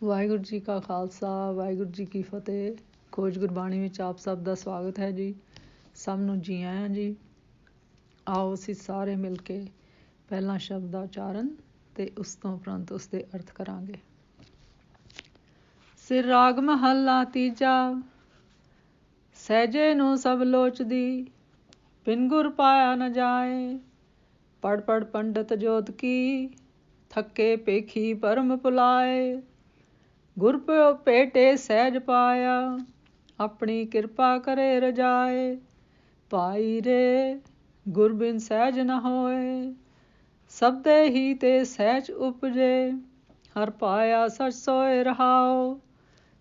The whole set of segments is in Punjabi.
ਵਾਹਿਗੁਰੂ ਜੀ ਕਾ ਖਾਲਸਾ, ਵਾਹਿਗੁਰੂ ਜੀ ਕੀ ਫਤਿਹ। ਖੋਜ ਗੁਰਬਾਣੀ ਵਿੱਚ ਆਪ ਸਭ ਦਾ ਸਵਾਗਤ ਹੈ ਜੀ। ਸਭ ਨੂੰ ਜੀ ਆਇਆਂ ਜੀ। ਆਓ ਅਸੀਂ ਸਾਰੇ ਮਿਲ ਕੇ ਪਹਿਲਾਂ ਸ਼ਬਦ ਦਾ ਉਚਾਰਨ ਤੇ ਉਸ ਤੋਂ ਉਪਰੰਤ ਉਸਦੇ ਅਰਥ ਕਰਾਂਗੇ। ਸਿਰ ਰਾਗ ਮਹੱਲਾ ਤੀਜਾ। ਸਹਿਜੇ ਨੂੰ ਸਭ ਲੋਚਦੀ, ਬਿਨ ਗੁਰ ਪਾਇਆ ਨ ਜਾਏ। ਪੜ ਪੜ ਪੰਡਤ ਜੋਤ ਕੀ, ਥੱਕੇ ਪੇਖੀ ਭਰਮ ਭੁਲਾਏ। ਗੁਰ ਭੇਟੇ ਸਹਿਜ ਪਾਇਆ, ਆਪਣੀ ਕਿਰਪਾ ਕਰੇ ਰਜਾਏ। ਭਾਈ ਰੇ ਗੁਰ ਬਿਨ ਸਹਿਜ ਨ ਹੋਏ, ਸਬਦੇ ਹੀ ਤੇ ਸਹਿਜ ਉਪਜੇ। ਹਰ ਪਾਇਆ ਸਚ ਸੋਏ ਰਹਾਓ,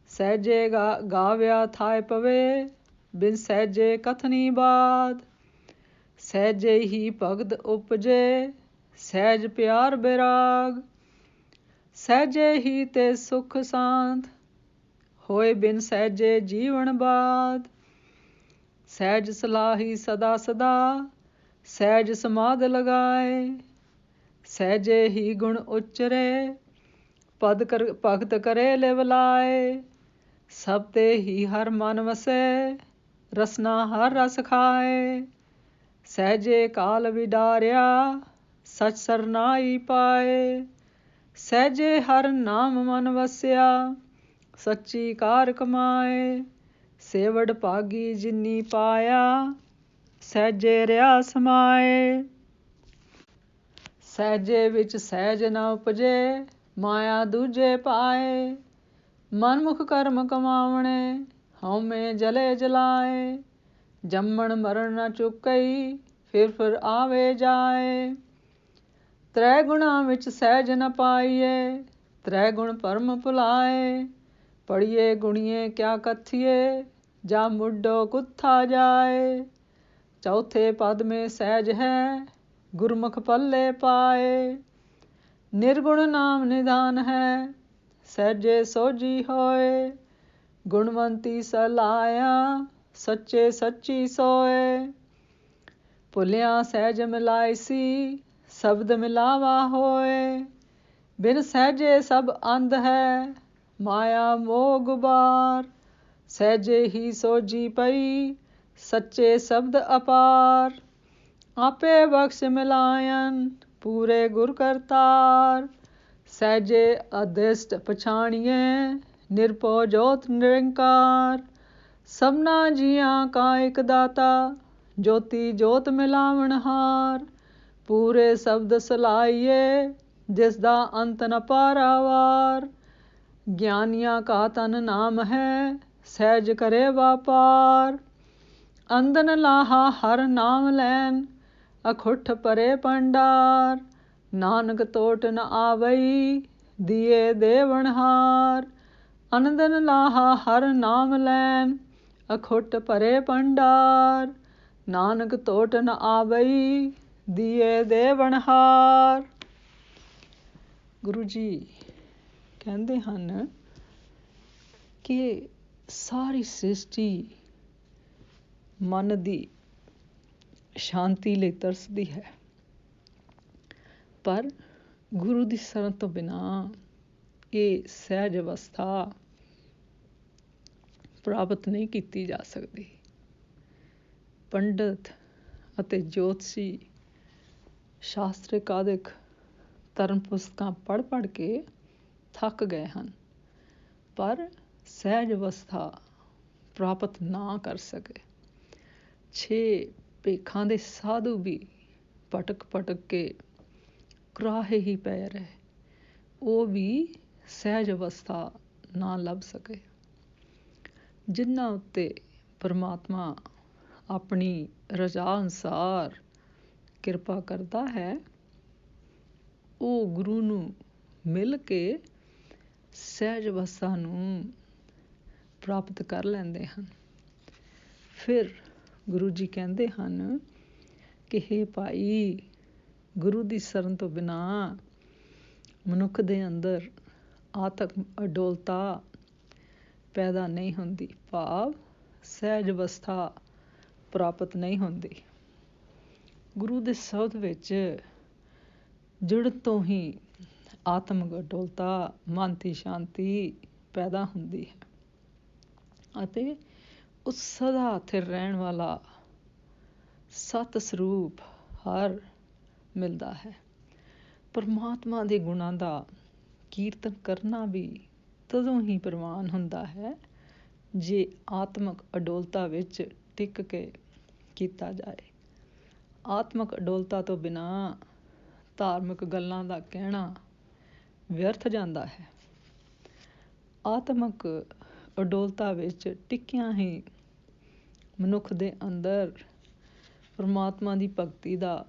ਸਹਿਜੇ ਗਾਵਿਆ ਥਾਇ ਪਵੇ। ਬਿਨ ਸਹਿਜੇ ਕਥਨੀ ਬਾਤ, ਸਹਿਜੇ ਹੀ ਭਗਤ ਉਪਜੇ। ਸਹਿਜ ਪਿਆਰ ਬੈਰਾਗ, ਸਹਿਜੇ ਹੀ ਤੇ ਸੁਖ ਸਾਂਤ। ਹੋਏ ਬਿਨ ਸਹਿਜੇ ਜੀਵਨ ਬਾਦ, ਸਹਿਜ ਸਲਾਹੀ ਸਦਾ ਸਦਾ। ਸਹਿਜ ਸਮਾਧ ਲਗਾਏ, ਸਹਿਜੇ ਹੀ ਗੁਣ ਉਚਰੇ। ਭਗਤ ਕਰੇ ਲਿਵ ਲਾਏ, ਸਭ ਤੇ ਹੀ ਹਰ ਮਨ ਵਸੈ। ਰਸਨਾ ਹਰ ਰਸ ਖਾਏ, ਸਹਿਜੇ ਕਾਲ ਵਿਡਾਰਿਆ। ਸਚ ਸਰਨਾਈ ਪਾਏ, ਸਹਿਜੇ ਹਰ ਨਾਮ ਮਨ ਵਸਿਆ। ਸੱਚੀ ਕਾਰ ਕਮਾਏ, ਸੇਵੜ ਭਾਗੀ ਜਿਨੀ ਪਾਇਆ। ਸਹਿਜੇ ਰਿਹਾ ਸਮਾਏ, ਸਹਿਜੇ ਵਿੱਚ ਸਹਿਜ ਨ ਉਪਜੇ। ਮਾਇਆ ਦੂਜੇ ਪਾਏ, ਮਨ ਮੁਖ ਕਰਮ ਕਮਾਵਣੇ। ਹਉਮੈ ਜਲੇ ਜਲਾਏ, ਜੰਮਣ ਮਰਨ ਨ ਚੁਕਈ। ਫਿਰ ਆਵੇ ਜਾਏ, ਤ੍ਰੈ ਗੁਣਾ ਵਿੱਚ ਸਹਿਜ ਨ ਪਾਈਏ। ਤ੍ਰੈ ਗੁਣ ਭਰਮ ਭੁਲਾਏ, ਪੜੀਏ ਗੁਣੀਏ ਕਿਆ ਕਥੀਏ। ਜਾ ਮੁੱਢੋ ਕੁਥਾ ਜਾਏ, ਚੌਥੇ ਪਦ ਮੇ ਸਹਿਜ ਹੈ। ਗੁਰਮੁਖ ਪੱਲੇ ਪਾਏ, ਨਿਰਗੁਣ ਨਾਮ ਨਿਧਾਨ ਹੈ। ਸਹਿਜੇ ਸੋਝੀ ਹੋਏ, ਗੁਣਵੰਤੀ ਸਲਾਇਆ। ਸੱਚੇ ਸੱਚੀ ਸੋਏ, ਭੁਲਿਆ ਸਹਿਜ ਮਿਲਾਇਸੀ। ਸ਼ਬਦ ਮਿਲਾਵਾ ਹੋਏ, ਬਿਨ ਸਹਿਜੇ ਸਭ ਅੰਧ ਹੈ। ਮਾਇਆ ਮੋਹ ਗੁਬਾਰ, ਸਹਿਜੇ ਹੀ ਸੋਝੀ ਪਈ। ਸੱਚੇ ਸ਼ਬਦ ਅਪਾਰ, ਆਪੇ ਬਖਸ਼ ਮਿਲਾਇਨ। ਪੂਰੇ ਗੁਰ ਕਰਤਾਰ, ਸਹਿਜੇ ਅਦਿਸ਼ਟ ਪਛਾਣੀਏ। ਨਿਰਭਉ ਜੋਤ ਨਿਰੰਕਾਰ, ਸਭਨਾ ਜੀਆਂ ਕਾ ਇਕ ਦਾਤਾ। ਜੋਤੀ ਜੋਤ ਮਿਲਾਵਣਹਾਰ, ਪੂਰੇ ਸ਼ਬਦ ਸਲਾਹੀਏ। ਜਿਸ ਦਾ ਅੰਤ ਨ ਪਾਰਾਵਾਰ, ਗਿਆਨੀਆਂ ਕਾ ਤਨ ਨਾਮ ਹੈ। ਸਹਿਜ ਕਰੇ ਵਾਪਾਰ, ਅੰਧਨ ਲਾਹਾ ਹਰ ਨਾਮ ਲੈਨ। ਅਖੁੱਠ ਭਰੇ ਭੰਡਾਰ, ਨਾਨਕ ਤੋਟ ਨ ਆਵਈ। ਦੀਏ ਦੇਵਨਹਾਰ, ਅੰਧਨ ਲਾਹਾ ਹਰ ਨਾਮ ਲੈਨ। ਅਖੁੱਟ ਭਰੇ ਭੰਡਾਰ, ਨਾਨਕ ਤੋਟ ਨ ਆਵਈ। ਦੀਏ ਦੇਵਨਹਾਰ। ਗੁਰੂ ਜੀ ਕਹਿੰਦੇ ਹਨ ਕਿ ਸਾਰੀ ਸ੍ਰਿਸ਼ਟੀ ਮਨ ਦੀ ਸ਼ਾਂਤੀ ਲਈ ਤਰਸਦੀ ਹੈ, ਪਰ ਗੁਰੂ ਦੀ ਸ਼ਰਨ ਤੋਂ ਬਿਨਾਂ ਇਹ ਸਹਿਜ ਅਵਸਥਾ ਪ੍ਰਾਪਤ ਨਹੀਂ ਕੀਤੀ ਜਾ ਸਕਦੀ। ਪੰਡਤ ਅਤੇ ਜੋਤਸ਼ੀ ਸ਼ਾਸਤਰਿਕ ਆਦਿਕ ਧਰਮ ਪੁਸਤਕਾਂ ਪੜ੍ਹ ਪੜ੍ਹ ਕੇ ਥੱਕ ਗਏ ਹਨ, ਪਰ ਸਹਿਜ ਅਵਸਥਾ ਪ੍ਰਾਪਤ ਨਾ ਕਰ ਸਕੇ। 6 ਭੇਖਾਂ ਦੇ ਸਾਧੂ ਵੀ ਭਟਕ ਭਟਕ ਕੇ ਕੁਰਾਹੇ ਹੀ ਪੈ ਰਹੇ, ਉਹ ਵੀ ਸਹਿਜ ਅਵਸਥਾ ਨਾ ਲੱਭ ਸਕੇ। ਜਿਨ੍ਹਾਂ ਉੱਤੇ ਪਰਮਾਤਮਾ ਆਪਣੀ ਰਜ਼ਾ ਅਨੁਸਾਰ ਕਿਰਪਾ ਕਰਦਾ ਹੈ, ਉਹ ਗੁਰੂ ਨੂੰ ਮਿਲ ਕੇ ਸਹਿਜ ਅਵਸਥਾ ਨੂੰ ਪ੍ਰਾਪਤ ਕਰ ਲੈਂਦੇ ਹਨ। ਫਿਰ ਗੁਰੂ ਜੀ ਕਹਿੰਦੇ ਹਨ ਕਿ ਹੇ ਭਾਈ, ਗੁਰੂ ਦੀ ਸ਼ਰਨ ਤੋਂ ਬਿਨਾਂ ਮਨੁੱਖ ਦੇ ਅੰਦਰ ਆਤਮ ਅਡੋਲਤਾ ਪੈਦਾ ਨਹੀਂ ਹੁੰਦੀ, ਭਾਵ ਸਹਿਜ ਅਵਸਥਾ ਪ੍ਰਾਪਤ ਨਹੀਂ ਹੁੰਦੀ। ਗੁਰੂ ਦੇ ਸ਼ਬਦ ਵਿੱਚ ਜੁੜਨ ਤੋਂ ਹੀ ਆਤਮਿਕ ਅਡੋਲਤਾ, ਮਨ ਦੀ ਸ਼ਾਂਤੀ ਪੈਦਾ ਹੁੰਦੀ ਹੈ ਅਤੇ ਉਸ ਸਦਾ ਸਥਿਰ ਰਹਿਣ ਵਾਲਾ ਸਤ ਸਰੂਪ ਹਰ ਮਿਲਦਾ ਹੈ। ਪਰਮਾਤਮਾ ਦੇ ਗੁਣਾਂ ਦਾ ਕੀਰਤਨ ਕਰਨਾ ਵੀ ਤਦੋਂ ਹੀ ਪ੍ਰਵਾਨ ਹੁੰਦਾ ਹੈ ਜੇ ਆਤਮਿਕ ਅਡੋਲਤਾ ਵਿੱਚ ਟਿਕ ਕੇ ਕੀਤਾ ਜਾਏ। ਆਤਮਿਕ ਅਡੋਲਤਾ ਤੋਂ ਬਿਨਾਂ ਧਾਰਮਿਕ ਗੱਲਾਂ ਦਾ ਕਹਿਣਾ ਵਿਅਰਥ ਜਾਂਦਾ ਹੈ। ਆਤਮਿਕ ਅਡੋਲਤਾ ਵਿੱਚ ਟਿਕਿਆਂ ਹੀ ਮਨੁੱਖ ਦੇ ਅੰਦਰ ਪਰਮਾਤਮਾ ਦੀ ਭਗਤੀ ਦਾ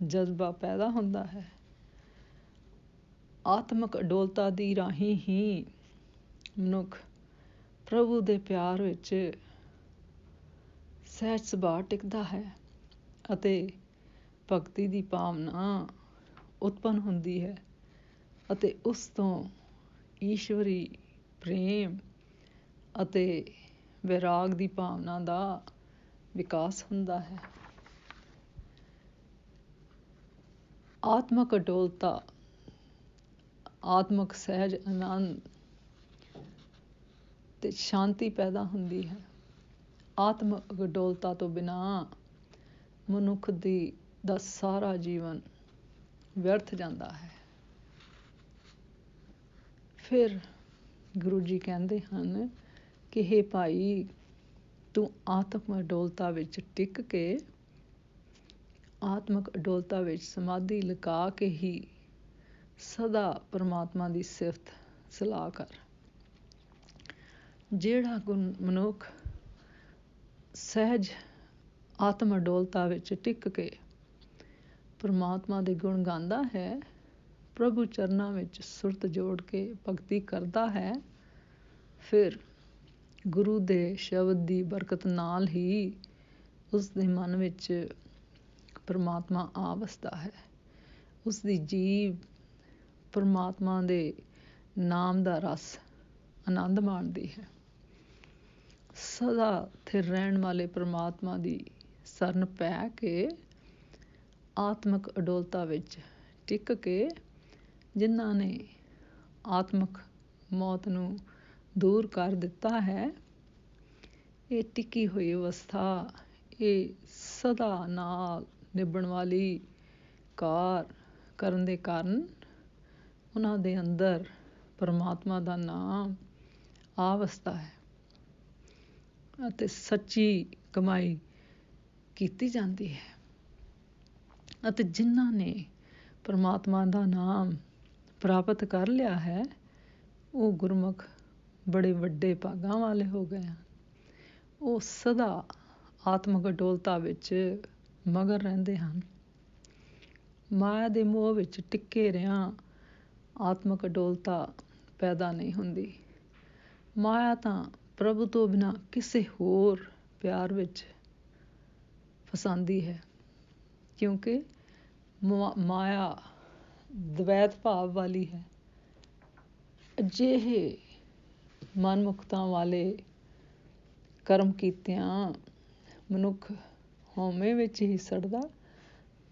ਜਜ਼ਬਾ ਪੈਦਾ ਹੁੰਦਾ ਹੈ। ਆਤਮਿਕ ਅਡੋਲਤਾ ਦੀ ਰਾਹੀਂ ਹੀ ਮਨੁੱਖ ਪ੍ਰਭੂ ਦੇ ਪਿਆਰ ਵਿੱਚ ਸਹਿਜ ਸੁਭਾਅ ਟਿਕਦਾ ਹੈ ਅਤੇ ਭਗਤੀ ਦੀ ਭਾਵਨਾ ਉਤਪੰਨ ਹੁੰਦੀ ਹੈ ਅਤੇ ਉਸ ਤੋਂ ਈਸ਼ਵਰੀ ਪ੍ਰੇਮ ਅਤੇ ਵੈਰਾਗ ਦੀ ਭਾਵਨਾ ਦਾ ਵਿਕਾਸ ਹੁੰਦਾ ਹੈ। ਆਤਮਿਕ ਅਡੋਲਤਾ, ਆਤਮਿਕ ਸਹਿਜ ਆਨੰਦ ਤੇ ਸ਼ਾਂਤੀ ਪੈਦਾ ਹੁੰਦੀ ਹੈ। ਆਤਮਿਕ ਅਡੋਲਤਾ ਤੋਂ ਬਿਨਾਂ ਮਨੁੱਖ ਦਾ ਸਾਰਾ ਜੀਵਨ ਵਿਅਰਥ ਜਾਂਦਾ ਹੈ। ਫਿਰ ਗੁਰੂ ਜੀ ਕਹਿੰਦੇ ਹਨ ਕਿ ਹੇ ਭਾਈ, ਤੂੰ ਆਤਮਿਕ ਅਡੋਲਤਾ ਵਿੱਚ ਟਿਕ ਕੇ ਆਤਮਿਕ ਅਡੋਲਤਾ ਵਿੱਚ ਸਮਾਧੀ ਲਗਾ ਕੇ ਹੀ ਸਦਾ ਪਰਮਾਤਮਾ ਦੀ ਸਿਫਤ ਸਲਾਹ ਕਰ। ਜਿਹੜਾ ਮਨੁੱਖ ਸਹਿਜ ਆਤਮ ਅਡੋਲਤਾ ਵਿੱਚ ਟਿਕ ਕੇ ਪਰਮਾਤਮਾ ਦੇ ਗੁਣ ਗਾਉਂਦਾ ਹੈ, ਪ੍ਰਭੂ ਚਰਨਾਂ ਵਿੱਚ ਸੁਰਤ ਜੋੜ ਕੇ ਭਗਤੀ ਕਰਦਾ ਹੈ, ਫਿਰ ਗੁਰੂ ਦੇ ਸ਼ਬਦ ਦੀ ਬਰਕਤ ਨਾਲ ਹੀ ਉਸ ਦੇ ਮਨ ਵਿੱਚ ਪਰਮਾਤਮਾ ਆ ਵਸਦਾ ਹੈ। ਉਸ ਦੀ ਜੀਭ ਪਰਮਾਤਮਾ ਦੇ ਨਾਮ ਦਾ ਰਸ ਆਨੰਦ ਮਾਣਦੀ ਹੈ। ਸਦਾ ਸਥਿਰ ਰਹਿਣ ਵਾਲੇ ਪਰਮਾਤਮਾ ਦੀ ਸ਼ਰਨ ਪੈ ਕੇ ਆਤਮਿਕ ਅਡੋਲਤਾ ਵਿੱਚ ਟਿਕ ਕੇ ਜਿਨ੍ਹਾਂ ਨੇ ਆਤਮਿਕ ਮੌਤ ਨੂੰ ਦੂਰ ਕਰ ਦਿੱਤਾ ਹੈ, ਇਹ ਟਿਕੀ ਹੋਈ ਅਵਸਥਾ, ਇਹ ਸਦਾ ਨਾਲ ਨਿਭਣ ਵਾਲੀ ਕਾਰ ਕਰਨ ਦੇ ਕਾਰਨ ਉਹਨਾਂ ਦੇ ਅੰਦਰ ਪਰਮਾਤਮਾ ਦਾ ਨਾਮ ਆ ਵਸਦਾ ਹੈ ਅਤੇ ਸੱਚੀ ਕਮਾਈ ਕੀਤੀ ਜਾਂਦੀ ਹੈ। ਅਤੇ ਜਿਨ੍ਹਾਂ ਨੇ ਪਰਮਾਤਮਾ ਦਾ ਨਾਮ ਪ੍ਰਾਪਤ ਕਰ ਲਿਆ ਹੈ, ਉਹ ਗੁਰਮੁਖ ਬੜੇ ਵੱਡੇ ਭਾਗਾਂ ਵਾਲੇ ਹੋ ਗਏ ਹਨ। ਉਹ ਸਦਾ ਆਤਮਿਕ ਅਡੋਲਤਾ ਵਿੱਚ ਮਗਨ ਰਹਿੰਦੇ ਹਨ। ਮਾਇਆ ਦੇ ਮੋਹ ਵਿੱਚ ਟਿੱਕੇ ਰਹਿਆਂ ਆਤਮਿਕ ਅਡੋਲਤਾ ਪੈਦਾ ਨਹੀਂ ਹੁੰਦੀ। ਮਾਇਆ ਤਾਂ ਪ੍ਰਭੂ ਤੋਂ ਬਿਨਾਂ ਕਿਸੇ ਹੋਰ ਪਿਆਰ ਵਿੱਚ ਫਸਾਉਂਦੀ ਹੈ, ਕਿਉਂਕਿ ਮਾਇਆ ਦਵੈਤ ਭਾਵ ਵਾਲੀ ਹੈ। ਅਜਿਹੇ ਮਨਮੁਖਤਾ ਵਾਲੇ ਕਰਮ ਕੀਤਿਆਂ ਮਨੁੱਖ ਹਉਮੈ ਵਿੱਚ ਹੀ ਸੜਦਾ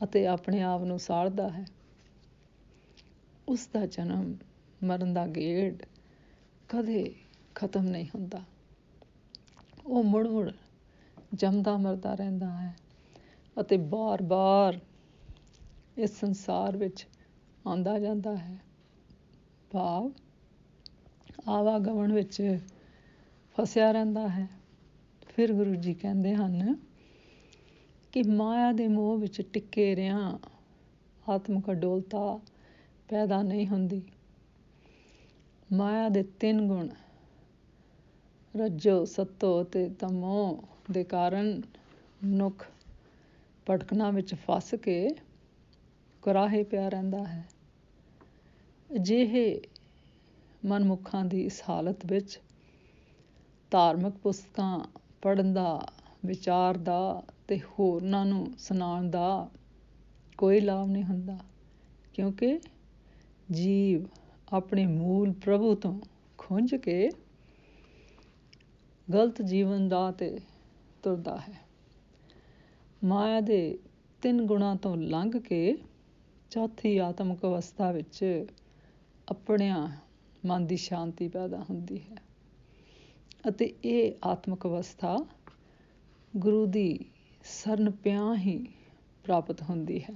ਅਤੇ ਆਪਣੇ ਆਪ ਨੂੰ ਸਾੜਦਾ ਹੈ। ਉਸ ਦਾ ਜਨਮ ਮਰਨ ਦਾ ਗੇੜ ਕਦੇ ਖਤਮ ਨਹੀਂ ਹੁੰਦਾ। ਉਹ ਮੁੜ ਮੁੜ ਜੰਮਦਾ ਮਰਦਾ ਰਹਿੰਦਾ ਹੈ ਅਤੇ ਬਾਰ ਬਾਰ ਇਸ ਸੰਸਾਰ ਵਿੱਚ ਆਉਂਦਾ ਜਾਂਦਾ ਹੈ। ਭਾਵ ਆਵਾਗਮਨ ਵਿੱਚ ਫਸਿਆ ਰਹਿੰਦਾ ਹੈ। ਫਿਰ ਗੁਰੂ ਜੀ ਕਹਿੰਦੇ ਹਨ ਕਿ ਮਾਇਆ ਦੇ ਮੋਹ ਵਿੱਚ ਟਿੱਕੇ ਰਹਿਆਂ ਆਤਮਿਕ ਅਡੋਲਤਾ ਪੈਦਾ ਨਹੀਂ ਹੁੰਦੀ। ਮਾਇਆ ਦੇ 3 ਗੁਣ ਰੱਜੋ, ਸਤੋ ਅਤੇ ਤਮੋ ਦੇ ਕਾਰਨ ਮਨੁੱਖ ਭਟਕਣਾ ਵਿੱਚ ਫਸ ਕੇ ਕੁਰਾਹੇ ਪਿਆ ਰਹਿੰਦਾ ਹੈ। ਅਜਿਹੇ ਮਨਮੁੱਖਾਂ ਦੀ ਇਸ ਹਾਲਤ ਵਿੱਚ ਧਾਰਮਿਕ ਪੁਸਤਕਾਂ ਪੜ੍ਹਨ ਦਾ, ਵਿਚਾਰ ਦਾ ਅਤੇ ਹੋਰਨਾਂ ਨੂੰ ਸੁਣਾਉਣ ਦਾ ਕੋਈ ਲਾਭ ਨਹੀਂ ਹੁੰਦਾ, ਕਿਉਂਕਿ ਜੀਵ ਆਪਣੇ ਮੂਲ ਪ੍ਰਭੂ ਤੋਂ ਖੁੰਝ ਕੇ ਗਲਤ ਜੀਵਨ ਰਾਹ 'ਤੇ ਤੁਰਦਾ ਹੈ। ਮਾਇਆ ਦੇ 3 ਗੁਣਾਂ ਤੋਂ ਲੰਘ ਕੇ ਚੌਥੀ ਆਤਮਿਕ ਅਵਸਥਾ ਵਿੱਚ ਆਪਣਿਆਂ ਮਨ ਦੀ ਸ਼ਾਂਤੀ ਪੈਦਾ ਹੁੰਦੀ ਹੈ ਅਤੇ ਇਹ ਆਤਮਿਕ ਅਵਸਥਾ ਗੁਰੂ ਦੀ ਸ਼ਰਨ ਪਿਆਂ ਹੀ ਪ੍ਰਾਪਤ ਹੁੰਦੀ ਹੈ।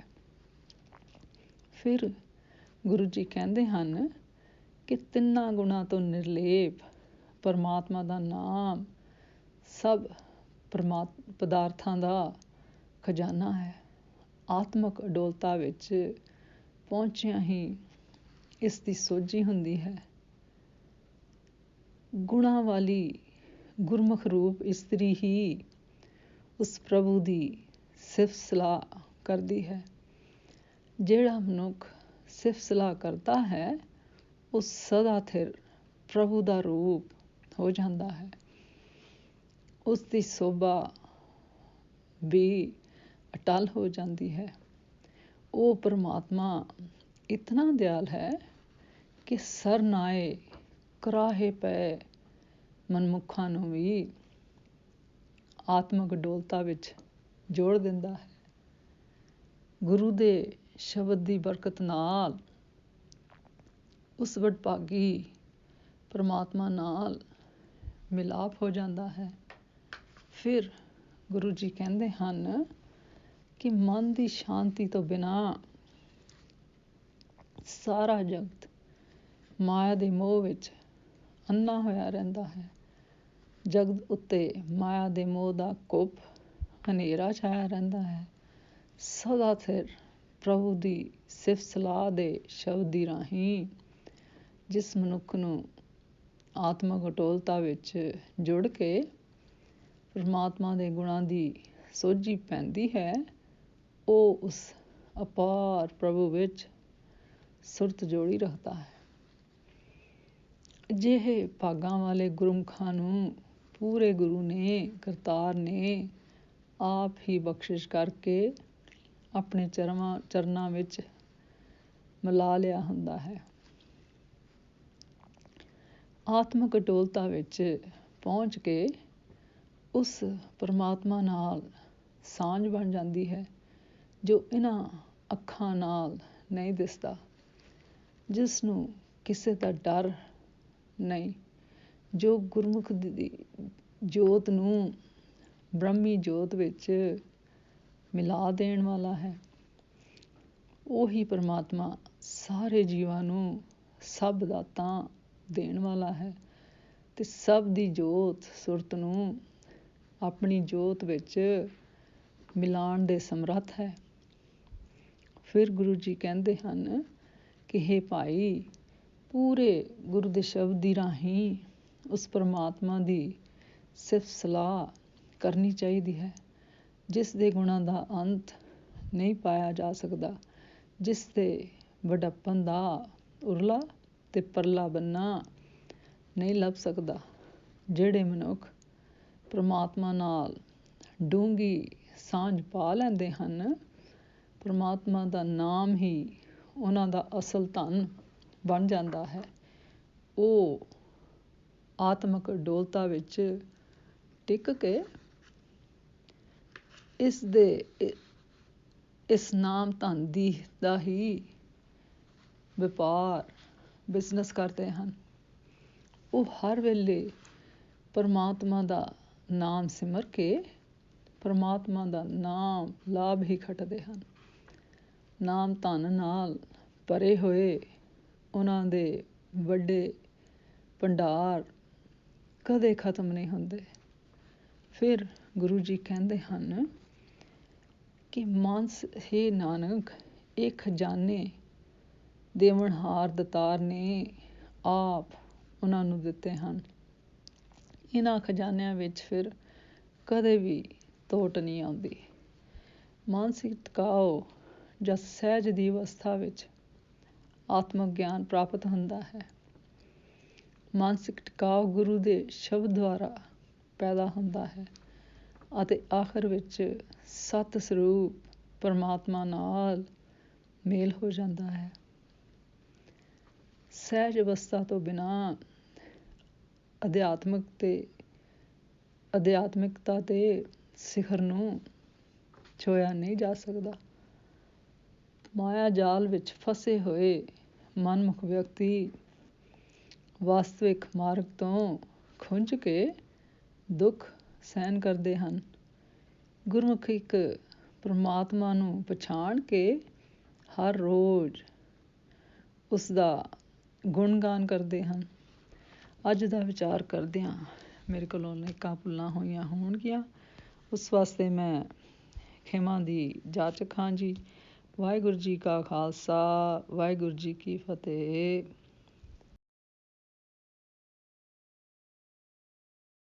ਫਿਰ ਗੁਰੂ ਜੀ ਕਹਿੰਦੇ ਹਨ ਕਿ ਤਿੰਨਾਂ ਗੁਣਾਂ ਤੋਂ ਨਿਰਲੇਪ ਪਰਮਾਤਮਾ ਦਾ ਨਾਮ ਸਭ ਪਦਾਰਥਾਂ ਦਾ ਖਜ਼ਾਨਾ ਹੈ। ਆਤਮਿਕ ਅਡੋਲਤਾ ਵਿੱਚ ਪਹੁੰਚਿਆਂ ਹੀ ਇਸ ਦੀ ਸੋਝੀ ਹੁੰਦੀ ਹੈ। ਗੁਣਾਂ ਵਾਲੀ ਗੁਰਮੁਖ ਰੂਪ ਇਸਤਰੀ ਹੀ ਉਸ ਪ੍ਰਭੂ ਦੀ ਸਿਫਤ ਸਲਾਹ ਕਰਦੀ ਹੈ। ਜਿਹੜਾ ਮਨੁੱਖ ਸਿਫਤ ਸਲਾਹ ਕਰਦਾ ਹੈ ਉਹ ਸਦਾ ਥਿਰ ਪ੍ਰਭੂ ਦਾ ਰੂਪ ਹੋ ਜਾਂਦਾ ਹੈ। ਉਸ ਦੀ ਸੋਭਾ ਵੀ ਅਟਲ ਹੋ ਜਾਂਦੀ ਹੈ। ਉਹ ਪਰਮਾਤਮਾ ਇਤਨਾ ਦਿਆਲ ਹੈ ਕਿ ਸਰਨਾਏ ਕਰਾਹੇ ਪਏ ਮਨਮੁੱਖਾਂ ਨੂੰ ਵੀ ਆਤਮਿਕ ਅਡੋਲਤਾ ਵਿੱਚ ਜੋੜ ਦਿੰਦਾ ਹੈ। ਗੁਰੂ ਦੇ ਸ਼ਬਦ ਦੀ ਬਰਕਤ ਨਾਲ ਉਸ ਵਡਭਾਗੀ ਪਰਮਾਤਮਾ ਨਾਲ ਮਿਲਾਪ ਹੋ ਜਾਂਦਾ ਹੈ। ਫਿਰ ਗੁਰੂ ਜੀ ਕਹਿੰਦੇ ਹਨ ਕਿ ਮਨ ਦੀ ਸ਼ਾਂਤੀ ਤੋਂ ਬਿਨਾਂ ਸਾਰਾ ਜਗਤ ਮਾਇਆ ਦੇ ਮੋਹ ਵਿੱਚ ਅੰਨਾ ਹੋਇਆ ਰਹਿੰਦਾ ਹੈ। ਜਗਤ ਉੱਤੇ ਮਾਇਆ ਦੇ ਮੋਹ ਦਾ ਕੁੱਪ ਹਨੇਰਾ ਛਾਇਆ ਰਹਿੰਦਾ ਹੈ। ਸਦਾ ਸਿਰ ਪ੍ਰਭੂ ਦੀ ਸਿਫਤ ਸਲਾਹ ਦੇ ਸ਼ਬਦ ਦੀ ਰਾਹੀਂ ਜਿਸ ਮਨੁੱਖ ਨੂੰ ਆਤਮਿਕ ਅਟੋਲਤਾ ਵਿੱਚ ਜੁੜ ਕੇ ਪਰਮਾਤਮਾ ਦੇ ਗੁਣਾਂ ਦੀ ਸੋਝੀ ਪੈਂਦੀ ਹੈ ਉਹ ਉਸ ਅਪਾਰ ਪ੍ਰਭੂ ਵਿੱਚ ਸੁਰਤ ਜੋੜੀ ਰੱਖਦਾ ਹੈ। ਅਜਿਹੇ ਭਾਗਾਂ ਵਾਲੇ ਗੁਰਮੁਖਾਂ ਨੂੰ ਪੂਰੇ ਗੁਰੂ ਨੇ ਕਰਤਾਰ ਨੇ ਆਪ ਹੀ ਬਖਸ਼ਿਸ਼ ਕਰਕੇ ਆਪਣੇ ਚਰਨਾਂ ਵਿੱਚ ਮਿਲਾ ਲਿਆ ਹੁੰਦਾ ਹੈ। ਆਤਮਿਕ ਅਡੋਲਤਾ ਵਿੱਚ ਪਹੁੰਚ ਕੇ ਉਸ ਪਰਮਾਤਮਾ ਨਾਲ ਸਾਂਝ ਬਣ ਜਾਂਦੀ ਹੈ ਜੋ ਇਹਨਾਂ ਅੱਖਾਂ ਨਾਲ ਨਹੀਂ ਦਿਸਦਾ, ਜਿਸ ਨੂੰ ਕਿਸੇ ਦਾ ਡਰ ਨਹੀਂ, ਜੋ ਗੁਰਮੁਖ ਦੀ ਜੋਤ ਨੂੰ ਬ੍ਰਹਮੀ ਜੋਤ ਵਿੱਚ ਮਿਲਾ ਦੇਣ ਵਾਲਾ ਹੈ। ਉਹੀ ਪਰਮਾਤਮਾ ਸਾਰੇ ਜੀਵਾਂ ਨੂੰ ਸਭ ਦਾਤਾਂ ਦੇਣ ਵਾਲਾ ਹੈ ਤੇ ਸਭ ਦੀ ਜੋਤ ਸੁਰਤ ਨੂੰ ਆਪਣੀ ਜੋਤ ਵਿੱਚ ਮਿਲਾਉਣ ਦੇ ਸਮਰੱਥ ਹੈ। ਫਿਰ ਗੁਰੂ ਜੀ ਕਹਿੰਦੇ ਹਨ ਕਿ ਹੇ ਭਾਈ, ਪੂਰੇ ਗੁਰੂ ਦੇ ਸ਼ਬਦ ਦੀ ਰਾਹੀਂ ਉਸ ਪਰਮਾਤਮਾ ਦੀ ਸਿਫਤ ਸਲਾਹ ਕਰਨੀ ਚਾਹੀਦੀ ਹੈ ਜਿਸ ਦੇ ਗੁਣਾਂ ਦਾ ਅੰਤ ਨਹੀਂ ਪਾਇਆ ਜਾ ਸਕਦਾ, ਜਿਸ ਦੇ ਵਡੱਪਨ ਦਾ ਉਰਲਾ ਤੇ ਪਰਲਾ ਬੰਨਾ ਨਹੀਂ ਲੱਭ ਸਕਦਾ। ਜਿਹੜੇ ਮਨੁੱਖ ਪਰਮਾਤਮਾ ਨਾਲ ਡੂੰਘੀ ਸਾਂਝ ਪਾ ਲੈਂਦੇ ਹਨ, ਪਰਮਾਤਮਾ ਦਾ ਨਾਮ ਹੀ ਉਹਨਾਂ ਦਾ ਅਸਲ ਧਨ ਬਣ ਜਾਂਦਾ ਹੈ। ਉਹ ਆਤਮਿਕ ਅਡੋਲਤਾ ਵਿੱਚ ਟਿਕ ਕੇ ਇਸ ਨਾਮ ਧਨ ਦਾ ਹੀ ਵਪਾਰ ਬਿਜ਼ਨਸ ਕਰਦੇ ਹਨ। ਉਹ ਹਰ ਵੇਲੇ ਪਰਮਾਤਮਾ ਦਾ ਨਾਮ ਸਿਮਰ ਕੇ ਪਰਮਾਤਮਾ ਦਾ ਨਾਮ ਲਾਭ ਹੀ ਖੱਟਦੇ ਹਨ। ਨਾਮ ਧਨ ਨਾਲ ਭਰੇ ਹੋਏ ਉਹਨਾਂ ਦੇ ਵੱਡੇ ਭੰਡਾਰ ਕਦੇ ਖਤਮ ਨਹੀਂ ਹੁੰਦੇ। ਫਿਰ ਗੁਰੂ ਜੀ ਕਹਿੰਦੇ ਹਨ ਕਿ ਹੇ ਨਾਨਕ, ਇਹ ਖਜ਼ਾਨੇ ਦੇਵਨਹਾਰ ਦਾਤਾਰ ਨੇ ਆਪ ਉਹਨਾਂ ਨੂੰ ਦਿੱਤੇ ਹਨ। ਇਹਨਾਂ ਖਜ਼ਾਨਿਆਂ ਵਿੱਚ ਫਿਰ ਕਦੇ ਵੀ ਤੋਟ ਨਹੀਂ ਆਉਂਦੀ। ਮਾਨਸਿਕ ਟਿਕਾਓ ਜਾਂ ਸਹਿਜ ਦੀ ਅਵਸਥਾ ਵਿੱਚ ਆਤਮਿਕ ਗਿਆਨ ਪ੍ਰਾਪਤ ਹੁੰਦਾ ਹੈ। ਮਾਨਸਿਕ ਟਿਕਾਓ ਗੁਰੂ ਦੇ ਸ਼ਬਦ ਦੁਆਰਾ ਪੈਦਾ ਹੁੰਦਾ ਹੈ ਅਤੇ ਆਖਰ ਵਿੱਚ ਸਤ ਸਰੂਪ ਪਰਮਾਤਮਾ ਨਾਲ ਮੇਲ ਹੋ ਜਾਂਦਾ ਹੈ। ਸਹਿਜ ਅਵਸਥਾ ਤੋਂ ਬਿਨਾਂ ਅਧਿਆਤਮਿਕਤਾ ਦੇ ਸਿਖਰ ਨੂੰ ਛੋਹਿਆ ਨਹੀਂ ਜਾ ਸਕਦਾ। ਮਾਇਆ ਜਾਲ ਵਿੱਚ ਫਸੇ ਹੋਏ ਮਨਮੁਖ ਵਿਅਕਤੀ ਵਾਸਤਵਿਕ ਮਾਰਗ ਤੋਂ ਖੁੰਝ ਕੇ ਦੁੱਖ ਸਹਿਣ ਕਰਦੇ ਹਨ। ਗੁਰਮੁਖ ਇੱਕ ਪਰਮਾਤਮਾ ਨੂੰ ਪਛਾਣ ਕੇ ਹਰ ਰੋਜ਼ ਉਸ ਦਾ ਗੁਣਗਾਨ ਕਰਦੇ ਹਨ। ਅੱਜ ਦਾ ਵਿਚਾਰ ਕਰਦਿਆਂ ਮੇਰੇ ਕੋਲੋਂ ਅਨੇਕਾਂ ਭੁੱਲਾਂ ਹੋਈਆਂ ਹੋਣਗੀਆਂ, ਉਸ ਵਾਸਤੇ ਮੈਂ ਖਿਮਾ ਦੀ ਜਾਚਕ ਹਾਂ ਜੀ। ਵਾਹਿਗੁਰੂ ਜੀ ਕਾ ਖਾਲਸਾ, ਵਾਹਿਗੁਰੂ ਜੀ ਕੀ ਫਤਿਹ।